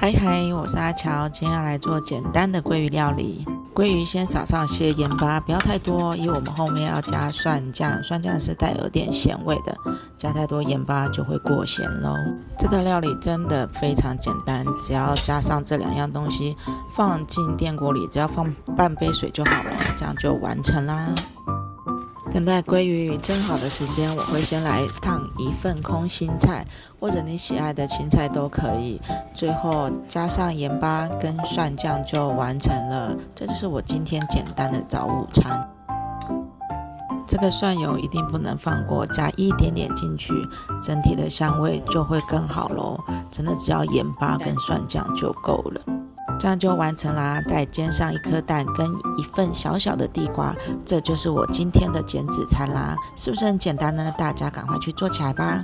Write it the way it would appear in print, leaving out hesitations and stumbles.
嗨嗨，我是阿乔，今天要来做简单的鲑鱼料理。鲑鱼先撒上些盐巴，不要太多，因为我们后面要加蒜酱，蒜酱是带有点咸味的，加太多盐巴就会过咸咯。这道料理真的非常简单，只要加上这2样东西，放进电锅里，只要放半杯水就好了，这样就完成啦。等待鲑鱼蒸好的时间，我会先来烫1份空心菜，或者你喜爱的青菜都可以。最后加上盐巴跟蒜酱就完成了。这就是我今天简单的早午餐。这个蒜油一定不能放过，加一点点进去，整体的香味就会更好咯。真的只要盐巴跟蒜酱就够了。这样就完成啦，再煎上1颗蛋跟1份小小的地瓜，这就是我今天的减脂餐啦，是不是很简单呢？大家赶快去做起来吧。